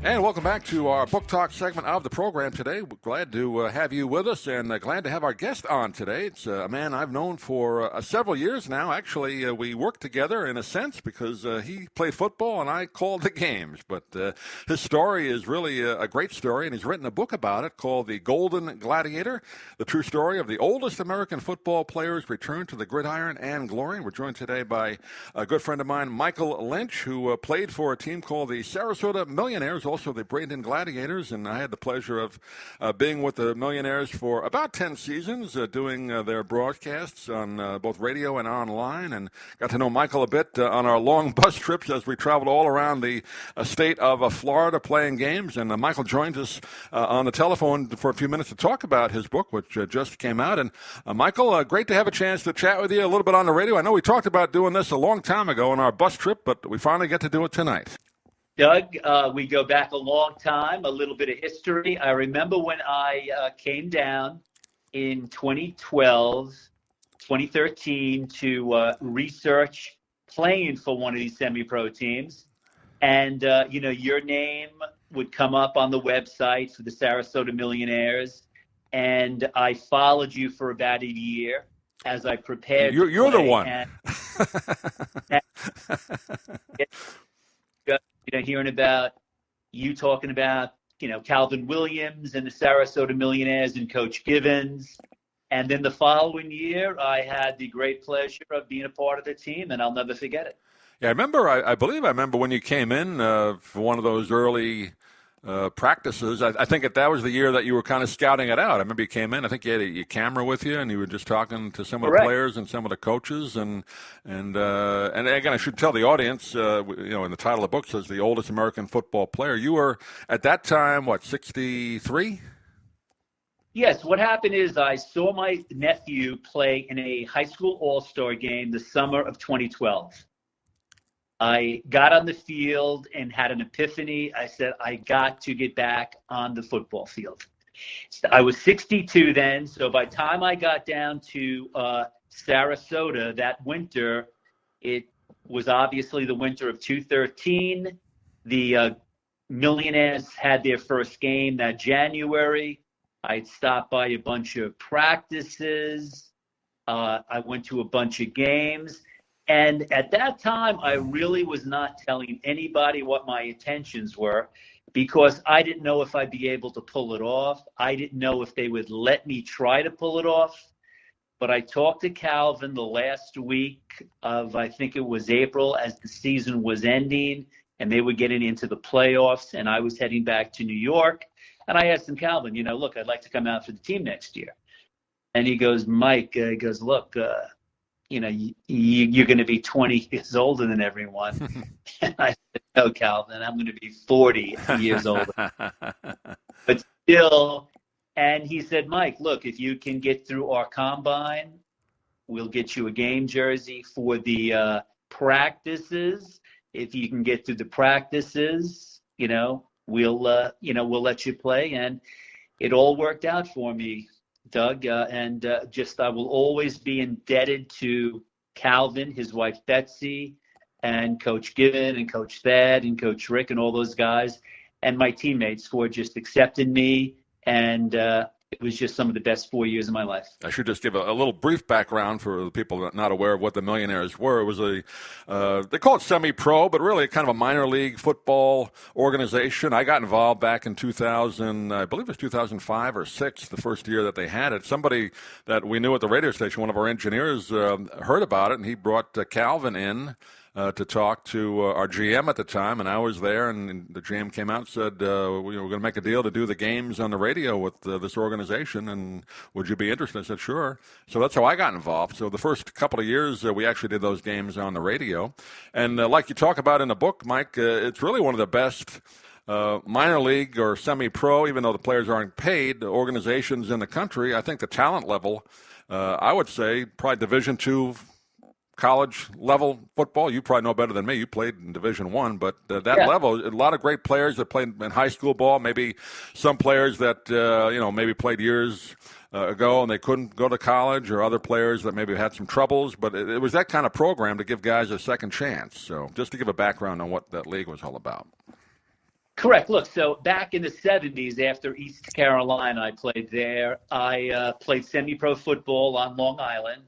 And welcome back to our Book Talk segment of the program today. We're glad to have you with us and glad to have our guest on today. It's a man I've known for several years now. Actually, we worked together in a sense because he played football and I called the games. But his story is really a great story, and he's written a book about it called The Golden Gladiator, the true story of the oldest American football players' return to the gridiron and glory. And we're joined today by a good friend of mine, Michael Lynch, who played for a team called the Sarasota Millionaires, also the Bradenton Gladiators, and I had the pleasure of being with the Millionaires for about 10 seasons, doing their broadcasts on both radio and online, and got to know Michael a bit on our long bus trips as we traveled all around the state of Florida playing games. And Michael joined us on the telephone for a few minutes to talk about his book, which just came out. And Michael, great to have a chance to chat with you a little bit on the radio. I know we talked about doing this a long time ago on our bus trip, but we finally get to do it tonight. Doug, we go back a long time, a little bit of history. I remember when I came down in 2013 to research playing for one of these semi-pro teams. And, your name would come up on the website for the Sarasota Millionaires. And I followed you for about a year as I prepared. You're the one. Hearing about you talking about, Calvin Williams and the Sarasota Millionaires and Coach Givens. And then the following year, I had the great pleasure of being a part of the team, and I'll never forget it. Yeah, I believe I remember when you came in for one of those early practices. I think that was the year that you were kind of scouting it out. I remember you came in. I think you had your camera with you, and you were just talking to some of the players and some of the coaches. And again, I should tell the audience, in the title of the book says the oldest American football player. You were at that time, 63? Yes. What happened is I saw my nephew play in a high school all-star game the summer of 2012. I got on the field and had an epiphany. I said, I got to get back on the football field. I was 62 then, so by the time I got down to Sarasota that winter, it was obviously the winter of 2013. The Millionaires had their first game that January. I stopped by a bunch of practices. I went to a bunch of games. And at that time, I really was not telling anybody what my intentions were because I didn't know if I'd be able to pull it off. I didn't know if they would let me try to pull it off. But I talked to Calvin the last week of, I think it was April, as the season was ending and they were getting into the playoffs and I was heading back to New York. And I asked him, Calvin, look, I'd like to come out for the team next year. And he goes, Mike, look, you're going to be 20 years older than everyone. And I said, no, Calvin, I'm going to be 40 years older. But still, and he said, Mike, look, if you can get through our combine, we'll get you a game jersey for the practices. If you can get through the practices, we'll let you play. And it all worked out for me, Doug, and I will always be indebted to Calvin, his wife Betsy, and Coach Given and Coach Thad and Coach Rick and all those guys, and my teammates for just accepting me. And it was just some of the best 4 years of my life. I should just give a little brief background for the people not aware of what the Millionaires were. It was they call it semi-pro, but really kind of a minor league football organization. I got involved back in 2000, I believe it was 2005 or 6, the first year that they had it. Somebody that we knew at the radio station, one of our engineers, heard about it, and he brought Calvin in to talk to our GM at the time, and I was there, and the GM came out and said, we're going to make a deal to do the games on the radio with this organization, and would you be interested? I said, sure. So that's how I got involved. So the first couple of years, we actually did those games on the radio. And like you talk about in the book, Mike, it's really one of the best minor league or semi-pro, even though the players aren't paid, organizations in the country. I think the talent level, I would say, probably Division II college level football. You probably know better than me. You played in Division I, but that level, a lot of great players that played in high school ball. Maybe some players that maybe played years ago and they couldn't go to college, or other players that maybe had some troubles. But it was that kind of program to give guys a second chance. So just to give a background on what that league was all about. Correct. Look, so back in the 70s, after East Carolina, I played there. I played semi-pro football on Long Island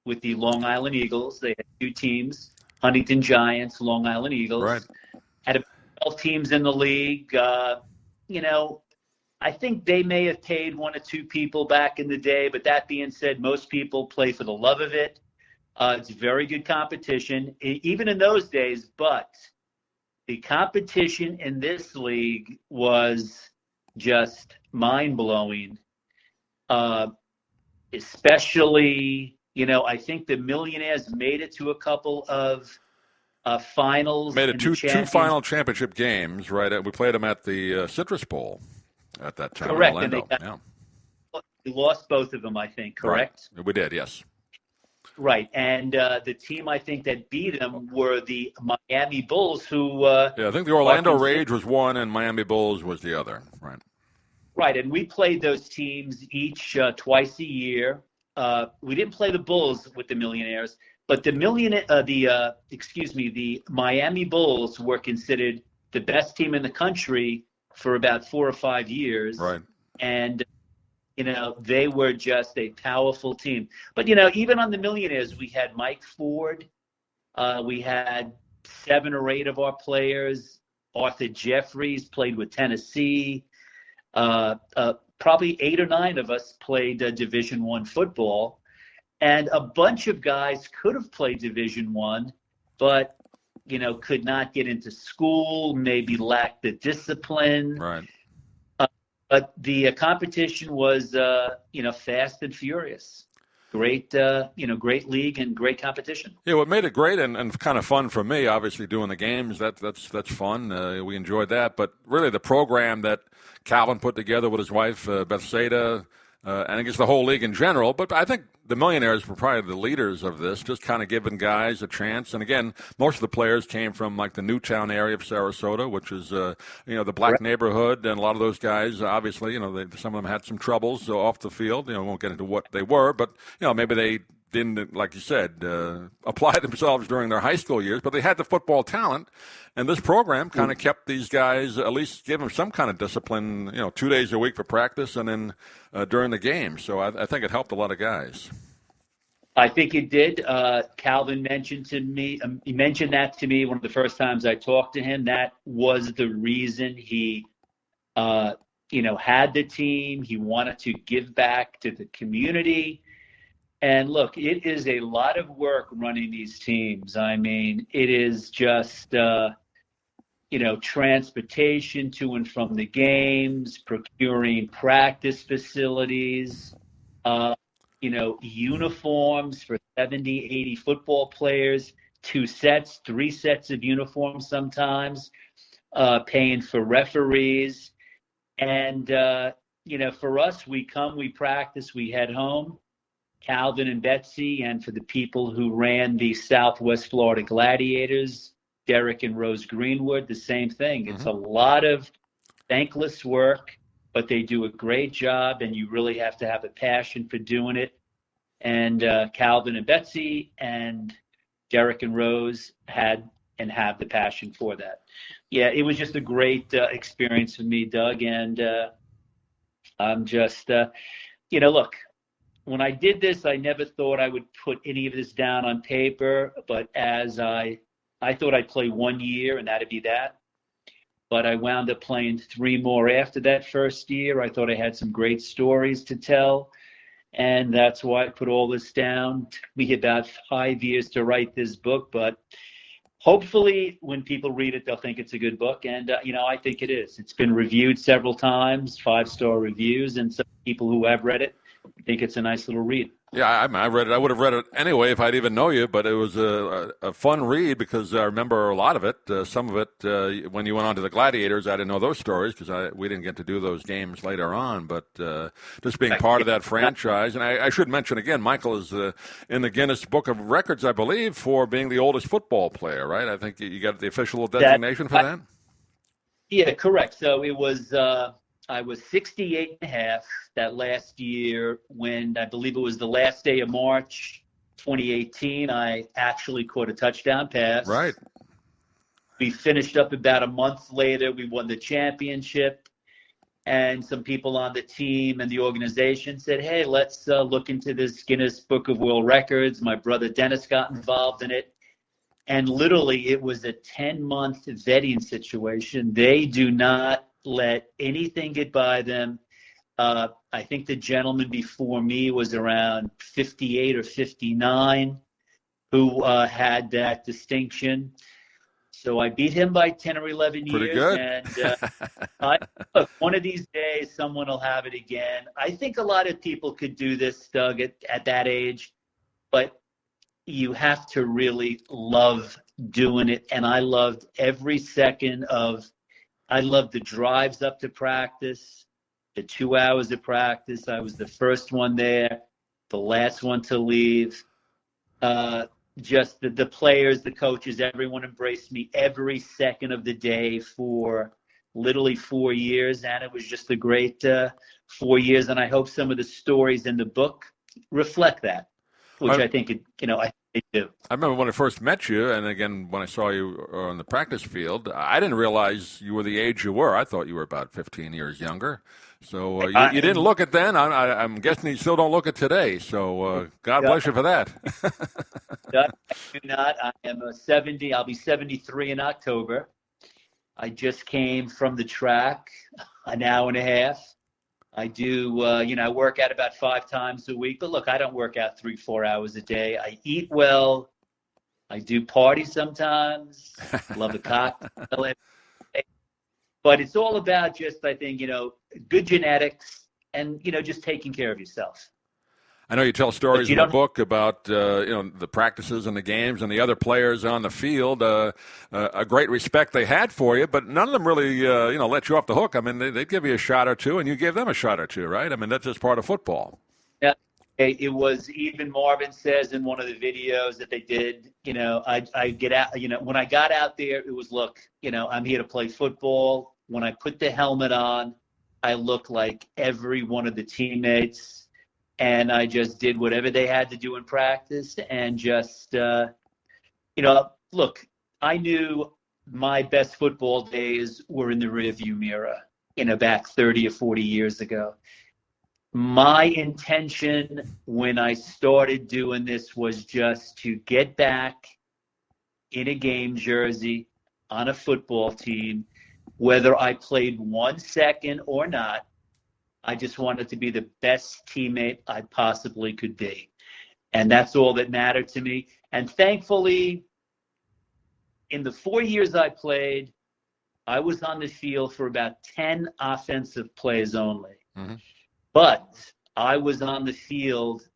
with the Long Island Eagles. They had two teams, Huntington Giants, Long Island Eagles. Right. Had about 12 teams in the league. I think they may have paid one or two people back in the day, but that being said, most people play for the love of it. It's very good competition, even in those days, but the competition in this league was just mind-blowing, especially, I think the Millionaires made it to a couple of finals. Made it two final championship games, right? We played them at the Citrus Bowl at that time. Correct. In Orlando. We lost both of them, I think, correct? Right. We did, yes. Right, and the team I think that beat them were the Miami Bulls, who I think the Orlando Rage was one, and Miami Bulls was the other. Right. Right, and we played those teams each twice a year. We didn't play the Bulls with the Millionaires, but the Miami Bulls were considered the best team in the country for about 4 or 5 years. Right, and they were just a powerful team. But, even on the Millionaires, we had Mike Ford. We had 7 or 8 of our players. Arthur Jeffries played with Tennessee. Probably 8 or 9 of us played Division I football. And a bunch of guys could have played Division I, but, could not get into school, maybe lacked the discipline. Right. But the competition was, fast and furious. Great, great league and great competition. Yeah, what made it great and kind of fun for me, obviously doing the games, that's fun. We enjoyed that. But really the program that Calvin put together with his wife, Bethsaida, and I guess the whole league in general. But I think the Millionaires were probably the leaders of this, just kind of giving guys a chance. And again, most of the players came from like the Newtown area of Sarasota, which is the black neighborhood, and a lot of those guys, obviously, some of them had some troubles off the field. We won't get into what they were, but maybe they didn't, like you said, apply themselves during their high school years, but they had the football talent. And this program kind of kept these guys, at least give them some kind of discipline, 2 days a week for practice and then during the game. So I think it helped a lot of guys. I think it did. Calvin mentioned he mentioned that to me one of the first times I talked to him. That was the reason he, had the team. He wanted to give back to the community. And look, it is a lot of work running these teams. I mean, it is just, transportation to and from the games, procuring practice facilities, uniforms for 70, 80 football players, 2 sets, 3 sets of uniforms sometimes, paying for referees. And, for us, we come, we practice, we head home. Calvin and Betsy, and for the people who ran the Southwest Florida Gladiators, Derek and Rose Greenwood, the same thing. It's a lot of thankless work, but they do a great job, and you really have to have a passion for doing it. And Calvin and Betsy and Derek and Rose had and have the passion for that. Yeah, it was just a great experience for me, Doug, and I'm just, look, when I did this, I never thought I would put any of this down on paper, but as I thought I'd play 1 year and that'd be that. But I wound up playing 3 more after that first year. I thought I had some great stories to tell, and that's why I put all this down. It took me about 5 years to write this book, but hopefully when people read it, they'll think it's a good book, and I think it is. It's been reviewed several times, 5-star reviews, and some people who have read it think it's a nice little read. Yeah, I read it. I would have read it anyway if I'd even know you, but it was a fun read because I remember a lot of it. Some of it, when you went on to the Gladiators, I didn't know those stories because we didn't get to do those games later on. But just being part of that franchise, and I should mention again, Michael is in the Guinness Book of Records, I believe, for being the oldest football player, right? I think you got the official designation for that? Yeah, correct. So it was I was 68 and a half that last year when I believe it was the last day of March 2018. I actually caught a touchdown pass. Right. We finished up about a month later. We won the championship. And some people on the team and the organization said, hey, let's look into this Guinness Book of World Records. My brother Dennis got involved in it. And literally, it was a 10-month vetting situation. They do not let anything get by them. I think the gentleman before me was around 58 or 59 who had that distinction. So I beat him by 10 or 11 Pretty years. good. And look, one of these days, someone will have it again. I think a lot of people could do this, Doug, at that age. But you have to really love doing it. And I loved every second I loved the drives up to practice, the 2 hours of practice. I was the first one there, the last one to leave. Just the players, the coaches, everyone embraced me every second of the day for literally 4 years. And it was just a great 4 years. And I hope some of the stories in the book reflect that, which I think, I do. I remember when I first met you, and again, when I saw you on the practice field, I didn't realize you were the age you were. I thought you were about 15 years younger. So you didn't look it then. I'm guessing you still don't look it today. So God bless you for that. I do not. I am 70. I'll be 73 in October. I just came from the track, an hour and a half. I do, I work out about 5 times a week. But look, I don't work out 3-4 hours a day. I eat well. I do party sometimes. Love a cocktail. But it's all about just, I think, good genetics and, just taking care of yourself. I know you tell stories in the book about, the practices and the games and the other players on the field, a great respect they had for you, but none of them really, let you off the hook. I mean, they'd give you a shot or two, and you gave them a shot or two, right? I mean, that's just part of football. Yeah. It was, even Marvin says in one of the videos that they did, I get out, when I got out there, it was, look, I'm here to play football. When I put the helmet on, I looked like every one of the teammates, and I just did whatever they had to do in practice. And just, look, I knew my best football days were in the rearview mirror, back 30 or 40 years ago. My intention when I started doing this was just to get back in a game jersey on a football team, whether I played 1 second or not. I just wanted to be the best teammate I possibly could be. And that's all that mattered to me. And thankfully, in the 4 years I played, I was on the field for about 10 offensive plays only. Mm-hmm. But I was on the field,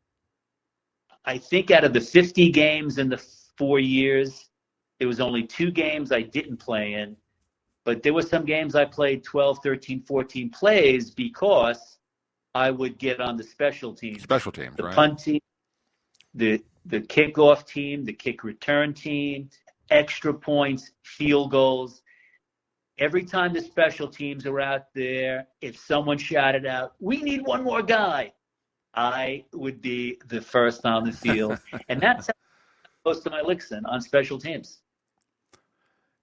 I think out of the 50 games in the 4 years, there was only 2 games I didn't play in. But there were some games I played 12, 13, 14 plays because I would get on the special teams. Special teams, the right. Punt team, the kickoff team, the kick return team, extra points, field goals. Every time the special teams are out there, if someone shouted out, "We need one more guy," I would be the first on the field. And that's how most of my licks in on special teams.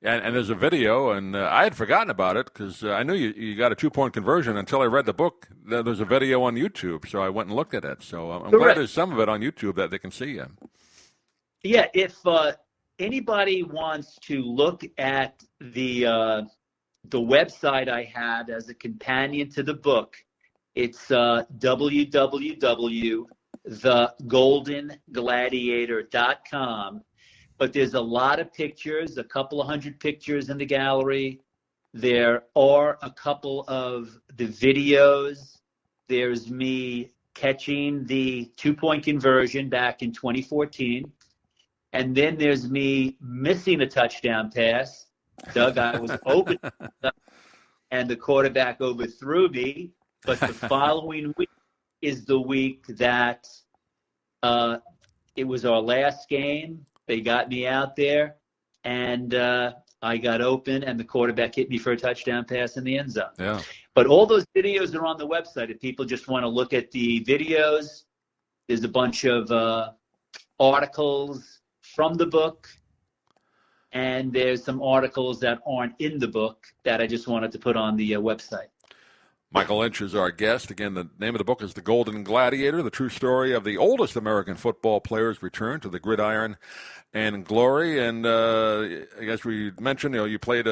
And there's a video, and I had forgotten about it because I knew you got a 2-point conversion until I read the book. There's a video on YouTube, so I went and looked at it. So I'm glad there's some of it on YouTube that they can see you. Yeah, if anybody wants to look at the website I had as a companion to the book, it's www.thegoldengladiator.com. But there's a lot of pictures, a couple of 100 pictures in the gallery. There are a couple of the videos. There's me catching the 2-point conversion back in 2014. And then there's me missing a touchdown pass. Doug, I was open, and the quarterback overthrew me. But the following week is the week that it was our last game. They got me out there, and I got open, and the quarterback hit me for a touchdown pass in the end zone. Yeah. But all those videos are on the website. If people just want to look at the videos, there's a bunch of articles from the book. and there's some articles that aren't in the book that I just wanted to put on the website. Michael Lynch is our guest. Again, the name of the book is The Golden Gladiator, the true story of the oldest American football player's return to the gridiron and glory. And I guess we mentioned, you played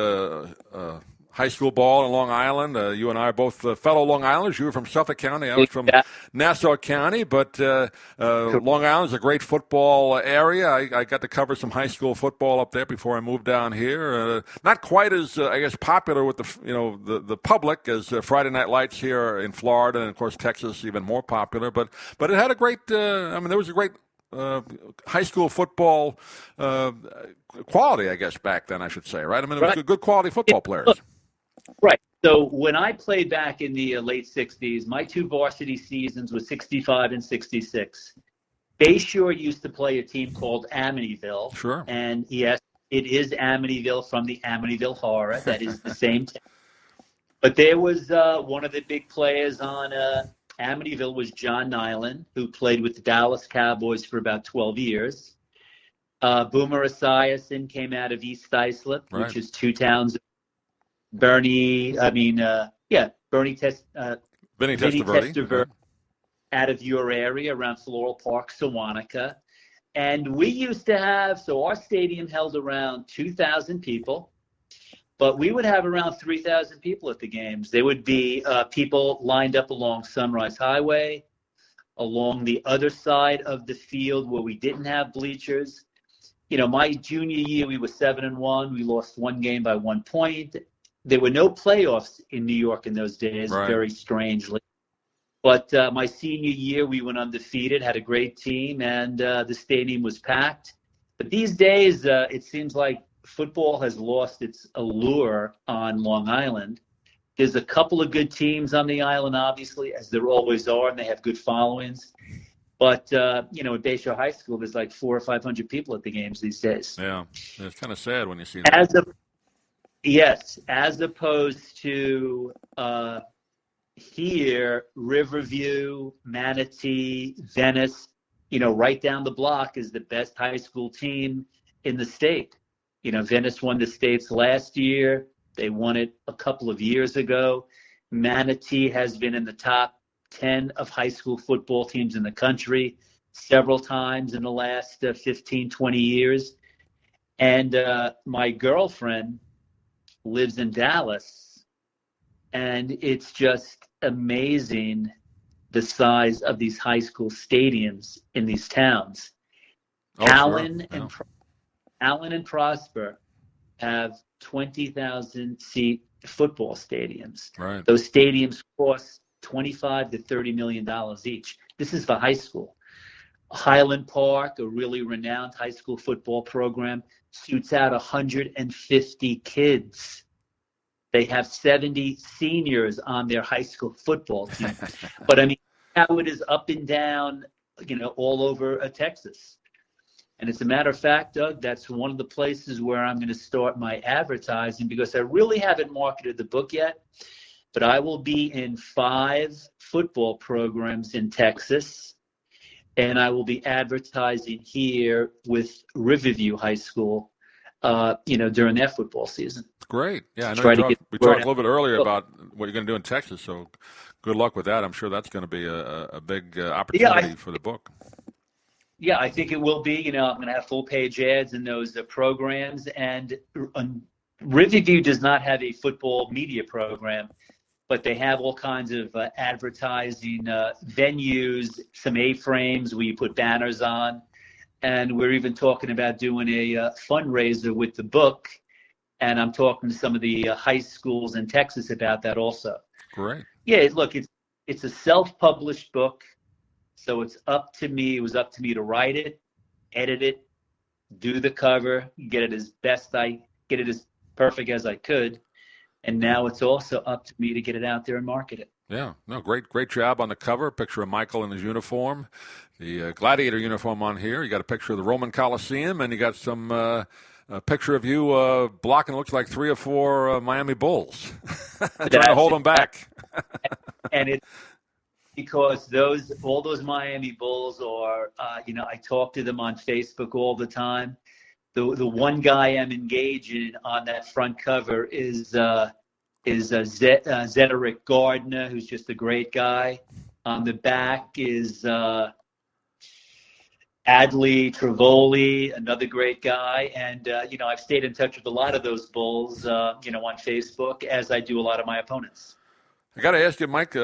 high school ball in Long Island. You and I are both fellow Long Islanders. You were from Suffolk County. I was from Nassau County. But Long Island is a great football area. I got to cover some high school football up there before I moved down here. Not quite as, I guess, popular with the public as Friday Night Lights here in Florida, and of course Texas even more popular. But it had a great. There was a great high school football quality, I guess, back then. I should say, right? I mean, it was good quality football players. Right. So when I played back in the late 60s, my two varsity seasons were 65 and 66. Bayshore used to play a team called Amityville. Sure. And yes, it is Amityville from the Amityville Horror. That is the same team. But there was one of the big players on Amityville was John Nyland, who played with the Dallas Cowboys for about 12 years. Boomer Esiason came out of East Islip, which is two towns. Vinny Testaverde out of your area around Floral Park, Sewanaka. And we used to have, our stadium held around 2,000 people, but we would have around 3,000 people at the games. There would be people lined up along Sunrise Highway, along the other side of the field where we didn't have bleachers. My junior year, we were 7-1. We lost one game by 1 point. There were no playoffs in New York in those days, very strangely. But my senior year, we went undefeated, had a great team, and the stadium was packed. But these days, it seems like football has lost its allure on Long Island. There's a couple of good teams on the island, obviously, as there always are, and they have good followings. But, at Bayshore High School, there's like 400 or 500 people at the games these days. Yeah, it's kind of sad when you see that. Yes, as opposed to here, Riverview, Manatee, Venice, right down the block is the best high school team in the state. Venice won the states last year. They won it a couple of years ago. Manatee has been in the top 10 of high school football teams in the country several times in the last 15, 20 years. And my girlfriend lives in Dallas, and it's just amazing the size of these high school stadiums in these towns. Allen and Prosper have 20,000 seat football stadiums. Right. Those stadiums cost $25 to $30 million each. This is for high school. Highland Park, a really renowned high school football program, shoots out 150 kids. They have 70 seniors on their high school football team. But how it is up and down, all over Texas. And as a matter of fact, Doug, that's one of the places where I'm going to start my advertising, because I really haven't marketed the book yet. But I will be in 5 football programs in Texas, and I will be advertising here with Riverview High School, during their football season. Great. Yeah, I know we talked a little bit earlier about what you're going to do in Texas, so good luck with that. I'm sure that's going to be a big opportunity for the book. Yeah, I think it will be. I'm going to have full-page ads in those programs, and Riverview does not have a football media program, but they have all kinds of advertising venues, some A-frames where you put banners on. And we're even talking about doing a fundraiser with the book. And I'm talking to some of the high schools in Texas about that also. Great. Yeah, look, it's a self-published book. So it's up to me. It was up to me to write it, edit it, do the cover, get it as perfect as I could. And now it's also up to me to get it out there and market it. Yeah, no, great job on the cover. Picture of Michael in his uniform, the Gladiator uniform on here. You got a picture of the Roman Coliseum, and you got some a picture of you blocking, looks like 3 or 4 Miami Bulls, trying to hold them back. And it's because all those Miami Bulls are, I talk to them on Facebook all the time. the one guy I'm engaging on that front cover is Zederick Gardner, who's just a great guy. On the back is Adley Trivoli, another great guy. And, I've stayed in touch with a lot of those bulls, on Facebook, as I do a lot of my opponents. I got to ask you, Mike,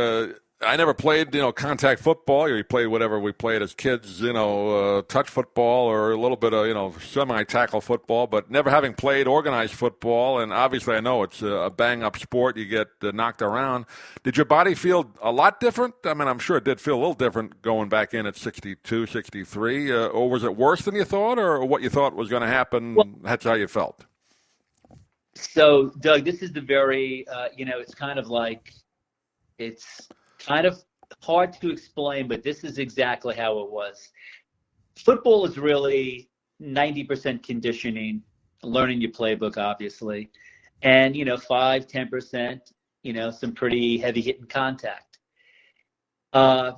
I never played, contact football. We played whatever we played as kids, touch football or a little bit of, semi-tackle football, but never having played organized football. And obviously I know it's a bang-up sport. You get knocked around. Did your body feel a lot different? I mean, I'm sure it did feel a little different going back in at 62, 63. Or was it worse than you thought, or what you thought was going to happen? Well, that's how you felt. So, Doug, this is the very, it's kind of like, it's kind of hard to explain, but this is exactly how it was. Football is really 90% conditioning, learning your playbook, obviously, and, 5-10%, some pretty heavy hitting contact. The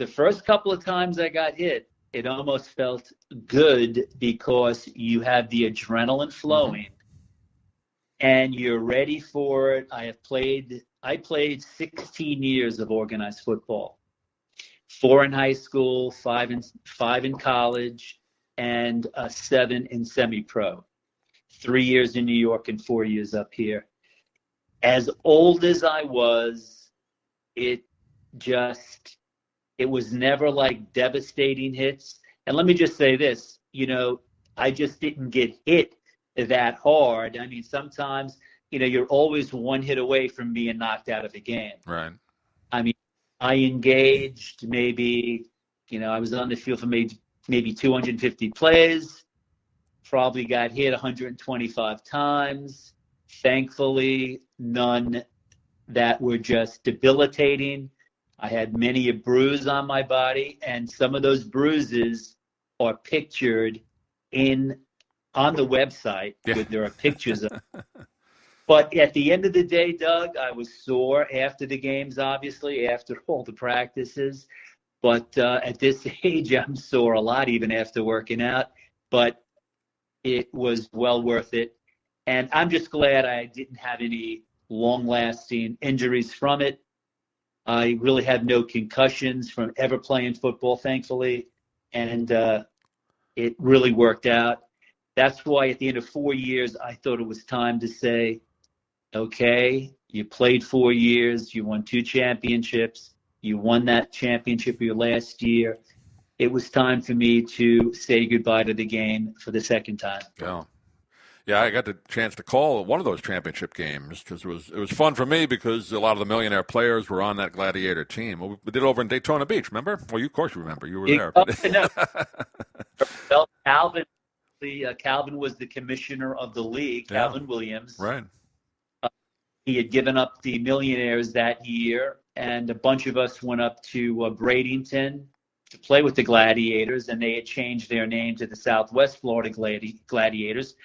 first couple of times I got hit, it almost felt good because you have the adrenaline flowing and you're ready for it. I played 16 years of organized football, 4 in high school, 5 in college, and 7 in semi-pro. 3 years in New York and 4 years up here. As old as I was, it was never like devastating hits. And let me just say this, I just didn't get hit that hard. I mean, sometimes, you're always one hit away from being knocked out of the game. Right. I mean, I engaged maybe, I was on the field for maybe 250 plays, probably got hit 125 times. Thankfully, none that were just debilitating. I had many a bruise on my body, and some of those bruises are pictured on the website. There are pictures of. But at the end of the day, Doug, I was sore after the games, obviously, after all the practices. But at this age, I'm sore a lot, even after working out. But it was well worth it. And I'm just glad I didn't have any long-lasting injuries from it. I really had no concussions from ever playing football, thankfully. And it really worked out. That's why at the end of 4 years, I thought it was time to say, okay, you played 4 years, you won 2 championships, you won that championship your last year. It was time for me to say goodbye to the game for the second time. Yeah, I got the chance to call one of those championship games because it was fun for me because a lot of the millionaire players were on that Gladiator team. We did it over in Daytona Beach, remember? Well, of course you remember. You were there. Well, Calvin was the commissioner of the league, Calvin Williams. Right. He had given up the millionaires that year, and a bunch of us went up to Bradenton to play with the Gladiators, and they had changed their name to the Southwest Florida Gladiators.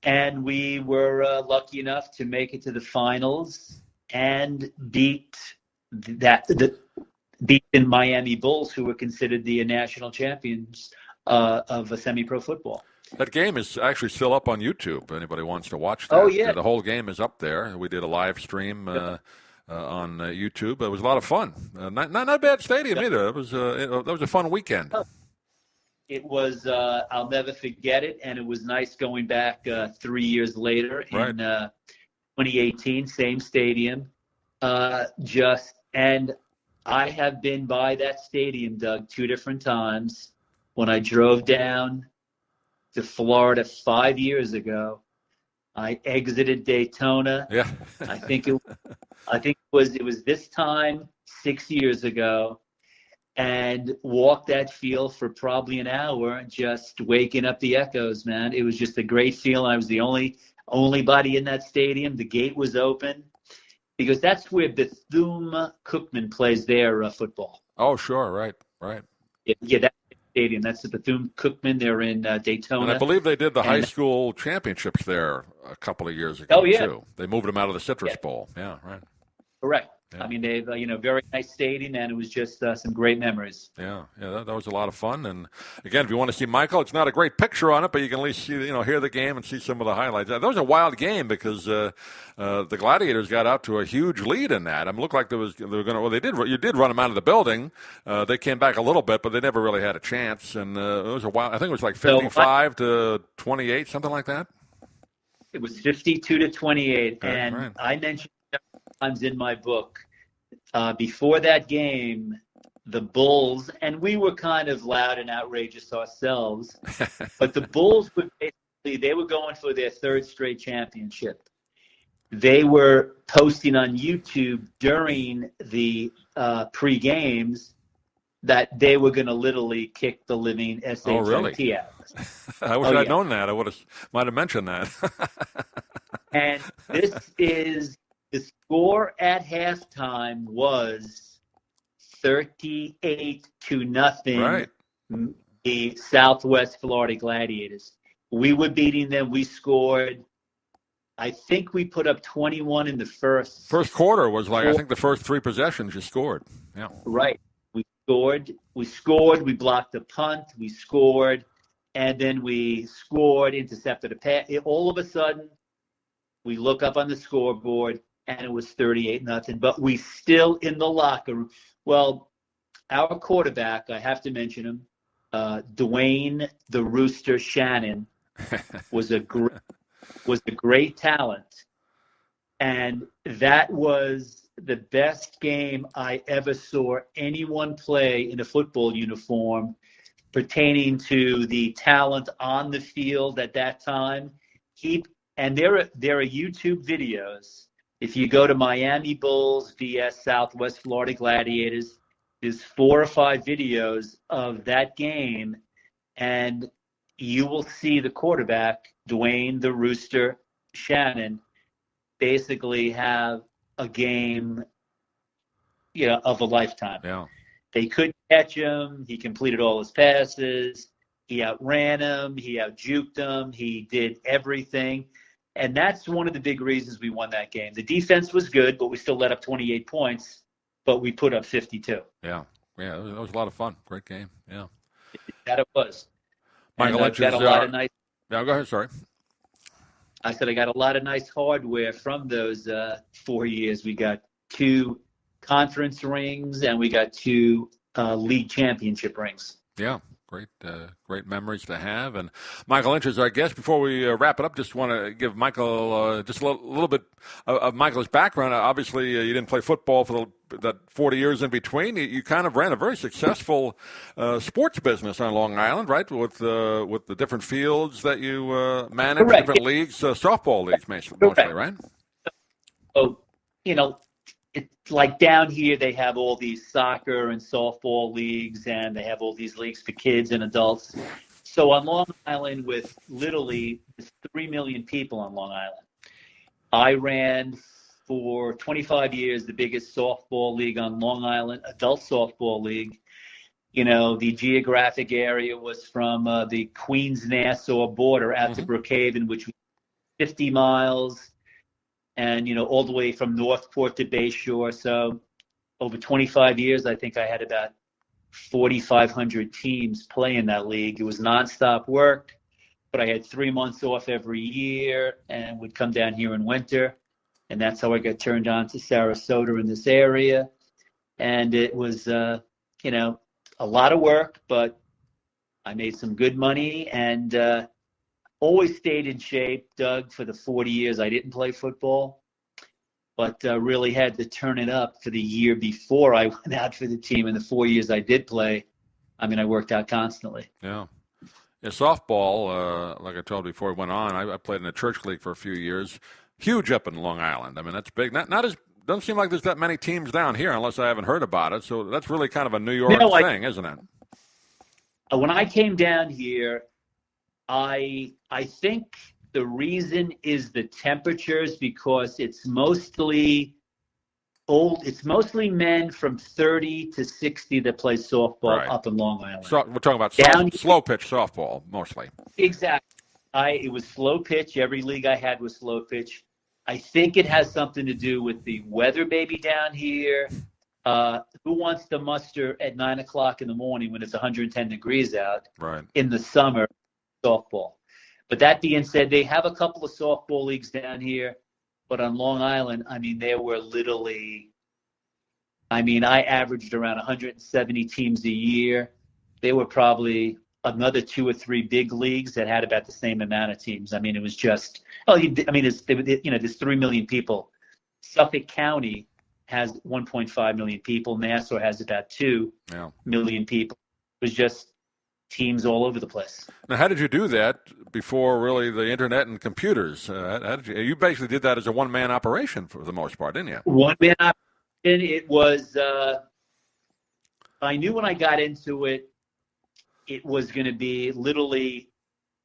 And we were lucky enough to make it to the finals and beat the Miami Bulls, who were considered the national champions of semi-pro football. That game is actually still up on YouTube. If anybody wants to watch that. Oh, yeah. The whole game is up there. We did a live stream on YouTube. It was a lot of fun. Not a bad stadium either. It was that was a fun weekend. It was. I'll never forget it, and it was nice going back 3 years later in 2018, same stadium. And I have been by that stadium, Doug, 2 different times. When I drove down to Florida 5 years ago, I exited Daytona. Yeah. I think it was this time 6 years ago, and walked that field for probably an hour, just waking up the echoes, man. It was just a great feeling. I was the only body in that stadium. The gate was open because that's where Bethune-Cookman plays their football. Oh, sure. Right. Yeah, that's the stadium. That's the Bethune-Cookman. They're in Daytona. And I believe they did the high school championships there a couple of years ago, too. They moved them out of the Citrus Bowl. Yeah, right. I mean, they've very nice stadium, and it was just some great memories. Yeah, that was a lot of fun. And again, if you want to see Michael, it's not a great picture on it, but you can at least see, hear the game and see some of the highlights. That was a wild game because the Gladiators got out to a huge lead in that. I mean, it looked like they were going to. Well, they did. You did run them out of the building. They came back a little bit, but they never really had a chance. And it was a wild. I think it was like 55 to 28, something like that. It was 52-28, and right. I mentioned times in my book. Before that game, the Bulls, and we were kind of loud and outrageous ourselves, but the Bulls they were going for their third straight championship. They were posting on YouTube during the pre-games that they were going to literally kick the living SHIT Oh, really? out. I wish I'd known that. I might have mentioned that. And this is the score at halftime was 38-0. Right. The Southwest Florida Gladiators. We were beating them. We scored. I think we put up 21 in the first. First quarter was I think the first 3 possessions you scored. Yeah. Right. We scored. We blocked the punt. We scored. And then we scored, intercepted a pass. All of a sudden, we look up on the scoreboard, and it was 38-0. But we still in the locker room. Well, our quarterback, I have to mention him, Dwayne the Rooster Shannon, was a great talent. And that was the best game I ever saw anyone play in a football uniform pertaining to the talent on the field at that time. And there are YouTube videos. If you go to Miami Bulls vs. Southwest Florida Gladiators, there's 4 or 5 videos of that game, and you will see the quarterback, Dwayne the Rooster Shannon, basically have a game, of a lifetime. Yeah. They couldn't catch him. He completed all his passes. He outran him. He out-juked him. He did everything. And that's one of the big reasons we won that game. The defense was good, but we still let up 28 points, but we put up 52. Yeah. Yeah, that was a lot of fun. Great game. Yeah. That it was. Michael Lynch got a lot of nice. Yeah, go ahead. Sorry. I said I got a lot of nice hardware from those 4 years. We got 2 conference rings, and we got 2 league championship rings. Yeah, great memories to have. And Michael Lynch is our guest. Before we wrap it up, just want to give Michael just a little bit of Michael's background. Obviously, you didn't play football for that 40 years in between. You kind of ran a very successful sports business on Long Island, right? With the different fields that you managed, Correct. Different leagues, softball leagues mostly, right? So, it's like down here they have all these soccer and softball leagues, and they have all these leagues for kids and adults. So on Long Island, with literally 3 million people on Long Island, I ran for 25 years the biggest softball league on Long Island, adult softball league. The geographic area was from the Queens-Nassau border out to Brookhaven, which was 50 miles. And, all the way from Northport to Bayshore. So over 25 years, I think I had about 4,500 teams play in that league. It was nonstop work, but I had 3 months off every year and would come down here in winter. And that's how I got turned on to Sarasota in this area. And it was, a lot of work, but I made some good money and always stayed in shape, Doug, for the 40 years I didn't play football, but really had to turn it up for the year before I went out for the team. In the 4 years I did play, I worked out constantly. Yeah. Yeah, softball, like I told you before we went on, I played in a church league for a few years. Huge up in Long Island. That's big. Not as doesn't seem like there's that many teams down here unless I haven't heard about it. So that's really kind of a New York thing, isn't it? When I came down here, I think the reason is the temperatures, because it's mostly men from 30 to 60 that play softball up in Long Island. So we're talking about slow pitch softball mostly. Exactly. It was slow pitch. Every league I had was slow pitch. I think it has something to do with the weather maybe down here. Who wants to muster at 9 o'clock in the morning when it's 110 degrees out in the summer softball? But that being said, they have a couple of softball leagues down here. But on Long Island, I mean, there were literally, I averaged around 170 teams a year. There were probably another 2 or 3 big leagues that had about the same amount of teams. I mean, it was just, there's 3 million people. Suffolk County has 1.5 million people. Nassau has about 2 million people. It was just teams all over the place. Now, how did you do that before really the internet and computers? How did you basically did that as a one-man operation for the most part, didn't you? One-man operation. It was, I knew when I got into it, it was going to be literally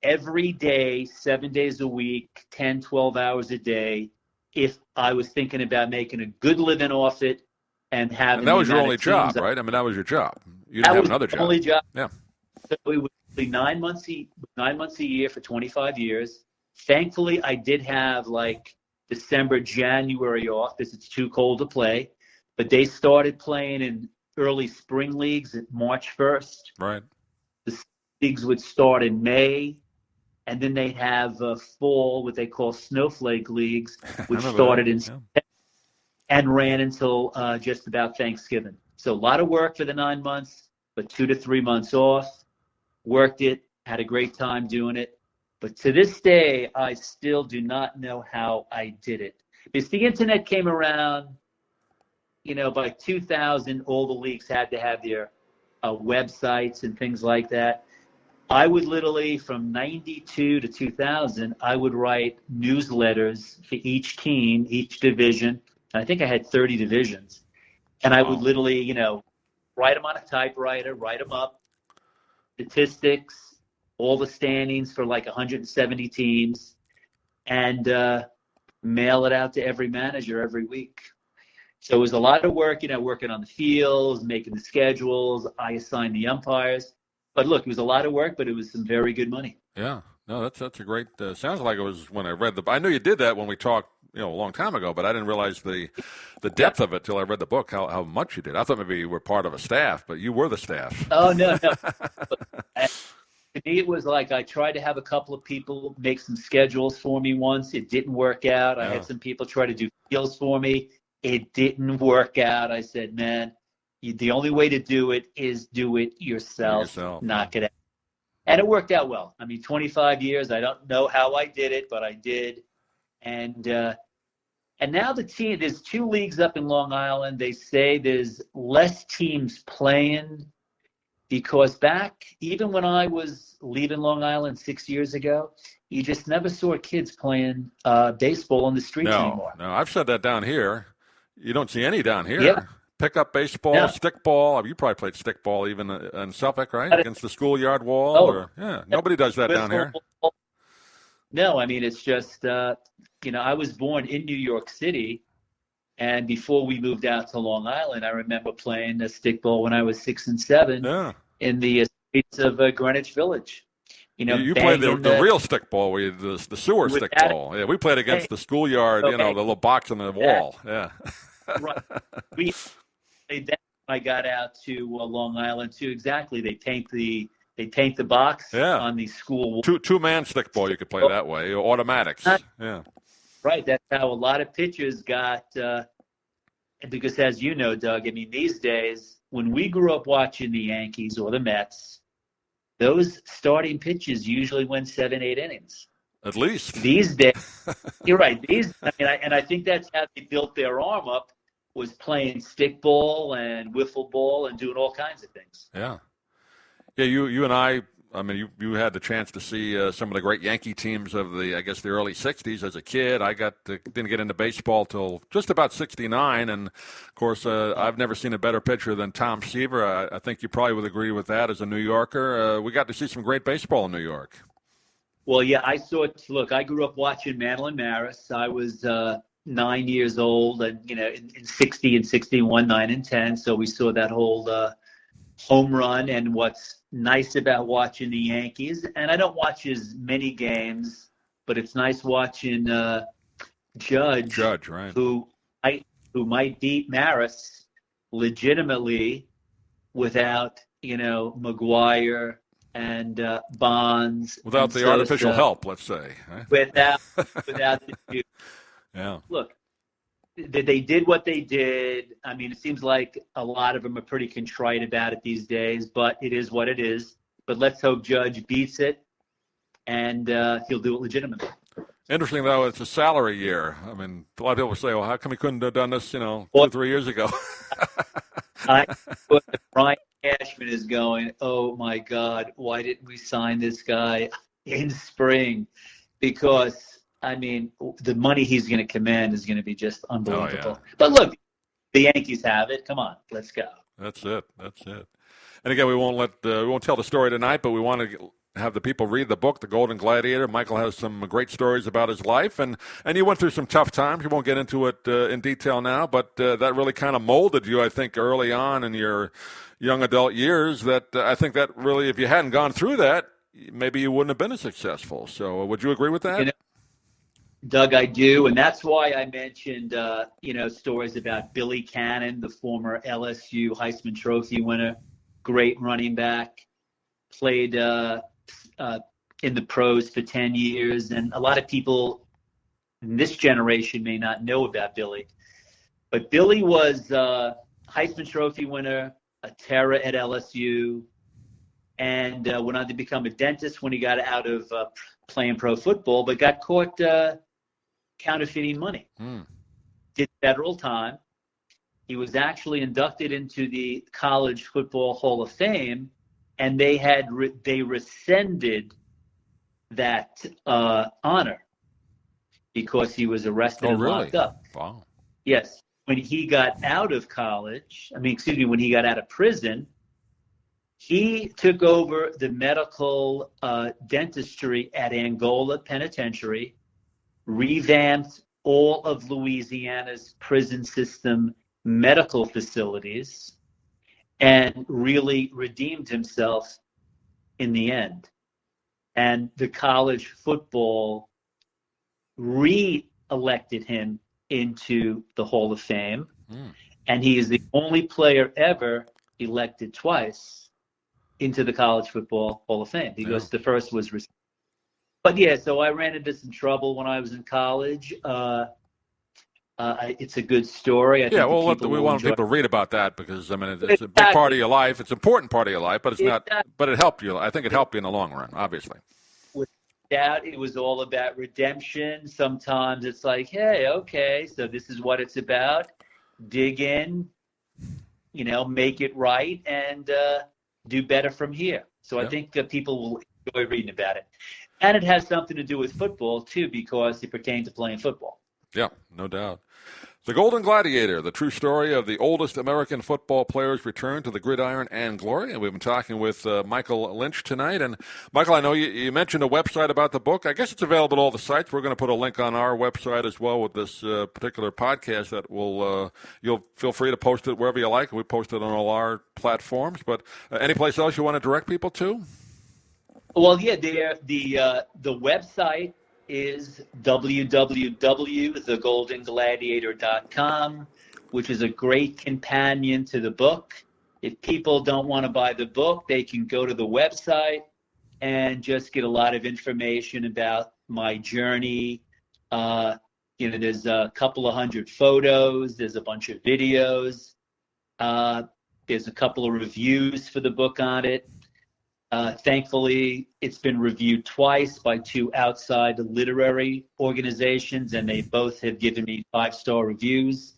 every day, 7 days a week, 10, 12 hours a day, if I was thinking about making a good living off it and having. And that was your only job, right? I mean, that was your job. You didn't have another job. Only job. Yeah. So it was 9 months a year for 25 years. Thankfully, I did have like December, January off because it's too cold to play. But they started playing in early spring leagues at March 1st. Right. The leagues would start in May, and then they'd have fall, what they call snowflake leagues, which started in September and ran until just about Thanksgiving. So a lot of work for the 9 months, but 2 to 3 months off. Worked it, had a great time doing it. But to this day, I still do not know how I did it. Because the internet came around, by 2000, all the leagues had to have their websites and things like that. I would literally, from 92 to 2000, I would write newsletters for each team, each division. I think I had 30 divisions. And I would literally, write them on a typewriter, write them up, statistics, all the standings for like 170 teams, and mail it out to every manager every week. So it was a lot of work, working on the fields, making the schedules. I assigned the umpires. But look, it was a lot of work, but it was some very good money. Yeah. No, that's a great sounds like it was when I read I know you did that when we talked, a long time ago, but I didn't realize the depth of it till I read the book, how much you did. I thought maybe you were part of a staff, but you were the staff. Oh, no. To me, it was like I tried to have a couple of people make some schedules for me once. It didn't work out. I had some people try to do deals for me. It didn't work out. I said, man, the only way to do it is do it yourself. Knock it out. And it worked out well. 25 years. I don't know how I did it, but I did. And now the team, there's 2 leagues up in Long Island. They say there's less teams playing because back, even when I was leaving Long Island 6 years ago, you just never saw kids playing baseball on the streets anymore. No, I've said that down here. You don't see any down here. Yeah. Pickup baseball, stickball. You probably played stickball even in Suffolk, right? Against the schoolyard wall. Nobody does that down here. No, it's just, I was born in New York City, and before we moved out to Long Island, I remember playing the stickball when I was 6 and 7 in the streets of Greenwich Village. You played the real stickball, the sewer stickball. Yeah, we played against the schoolyard, the little box on the wall. Yeah. Right. We played that when I got out to Long Island too. Exactly. They paint the box on the school wall. Two-man stickball you could play that way. Automatics. Yeah. Right. That's how a lot of pitchers got. Because as you know, Doug, these days when we grew up watching the Yankees or the Mets, those starting pitchers usually win 7-8 innings. At least. These days, you're right. I think that's how they built their arm up, was playing stickball and wiffle ball and doing all kinds of things. Yeah. Yeah, you and I you had the chance to see some of the great Yankee teams of the early 60s as a kid. I didn't get into baseball till just about 69, and of course I've never seen a better pitcher than Tom Seaver. I think you probably would agree with that as a New Yorker. We got to see some great baseball in New York. Well, yeah, I saw it. Look, I grew up watching Madeline Maris. I was 9 years old, and in 60 and 61, 9 and 10. So we saw that whole home run. And what's nice about watching the Yankees, and I don't watch as many games, but it's nice watching Judge, right? who might beat Maris legitimately without McGuire and Bonds Without and the artificial Sosa, help, let's say. without Right? the Jews. Yeah. Look, they did what they did. I mean, it seems like a lot of them are pretty contrite about it these days, but it is what it is. But let's hope Judge beats it, and he'll do it legitimately. Interesting, though, it's a salary year. I mean, a lot of people say, well, how come he couldn't have done this, 2 Well, or 3 years ago? I put Brian Cashman is going, oh my God, why didn't we sign this guy in spring? Because, I mean, the money he's going to command is going to be just unbelievable. Oh, yeah. But look, the Yankees have it. Come on, let's go. That's it. And again, we won't tell the story tonight, but we want to have the people read the book, The Golden Gladiator. Michael has some great stories about his life, and you went through some tough times. We won't get into it in detail now, but that really kind of molded you, I think, early on in your young adult years. That I think that really, if you hadn't gone through that, maybe you wouldn't have been as successful. So would you agree with that? Doug, I do, and that's why I mentioned, stories about Billy Cannon, the former LSU Heisman Trophy winner, great running back, played in the pros for 10 years, and a lot of people in this generation may not know about Billy. But Billy was a Heisman Trophy winner, a terror at LSU, and went on to become a dentist when he got out of playing pro football, but got caught counterfeiting money. Did federal time. He was actually inducted into the College Football Hall of Fame, and they rescinded that honor because he was arrested and locked up. Wow. Yes. When he got out of when he got out of prison, he took over the medical dentistry at Angola Penitentiary, revamped all of Louisiana's prison system medical facilities, and really redeemed himself in the end. And the college football re-elected him into the Hall of Fame. And he is the only player ever elected twice into the College Football Hall of Fame, because the first was But yeah, so I ran into some trouble when I was in college. It's a good story. We want people to read about that because it's a big part of your life. It's an important part of your life, but it's not. But it helped you. I think it helped you in the long run, obviously. With that, it was all about redemption. Sometimes it's like, hey, okay, so this is what it's about. Dig in, make it right, and do better from here. So I think that people will enjoy reading about it. And it has something to do with football, too, because it pertains to playing football. Yeah, no doubt. The Golden Gladiator, the true story of the oldest American football players' return to the gridiron and glory. And we've been talking with Michael Lynch tonight. And, Michael, I know you mentioned a website about the book. I guess it's available at all the sites. We're going to put a link on our website as well with this particular podcast that you'll feel free to post it wherever you like. We post it on all our platforms. But any place else you want to direct people to? Well, yeah, the website is www.thegoldengladiator.com, which is a great companion to the book. If people don't want to buy the book, they can go to the website and just get a lot of information about my journey. There's a couple of hundred photos. There's a bunch of videos. There's a couple of reviews for the book on it. Thankfully, it's been reviewed twice by two outside literary organizations, and they both have given me 5-star reviews,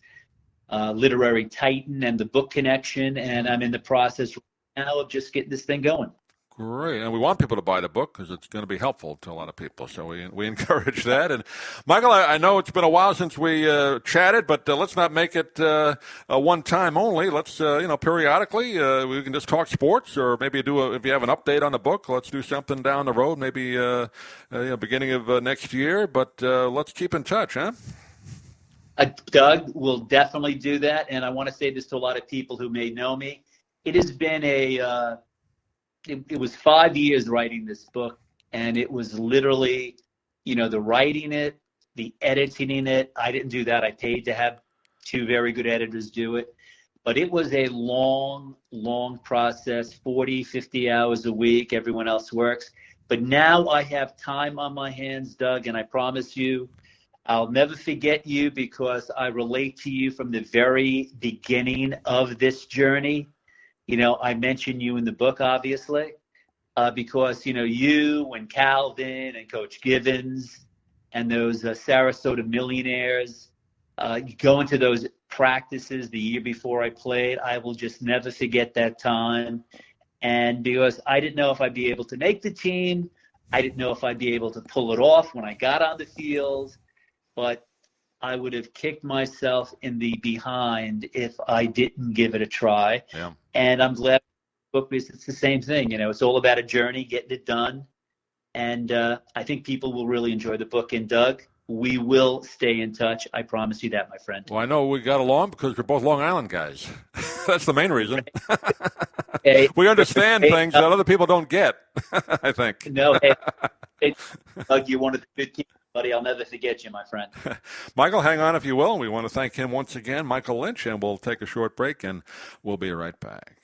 Literary Titan and The Book Connection, and I'm in the process now of just getting this thing going. Great. And we want people to buy the book because it's going to be helpful to a lot of people. So we encourage that. And, Michael, I know it's been a while since we chatted, but let's not make it a one-time only. Let's, periodically, we can just talk sports, or maybe if you have an update on the book, let's do something down the road, maybe beginning of next year. But let's keep in touch, huh? Doug will definitely do that. And I want to say this to a lot of people who may know me. It has been it was 5 years writing this book, and it was literally, the writing it, the editing in it. I didn't do that. I paid to have two very good editors do it. But it was a long, long process, 40, 50 hours a week. Everyone else works. But now I have time on my hands, Doug, and I promise you, I'll never forget you because I relate to you from the very beginning of this journey. You know, I mention you in the book, obviously, because, you know, you and Calvin and Coach Givens and those Sarasota millionaires, you go into those practices the year before I played. I will just never forget that time. And because I didn't know if I'd be able to make the team, I didn't know if I'd be able to pull it off when I got on the field, but I would have kicked myself in the behind if I didn't give it a try. Yeah. And I'm glad the book is it's the same thing. You know, it's all about a journey, getting it done. And I think people will really enjoy the book. And Doug, we will stay in touch. I promise you that, my friend. Well, I know we got along because we're both Long Island guys. That's the main reason. Hey, we understand things that other people don't get, I think. No, hey, Doug, you're one of the good teams, buddy. I'll never forget you, my friend. Michael, hang on if you will. We want to thank him once again, Michael Lynch, and we'll take a short break, and we'll be right back.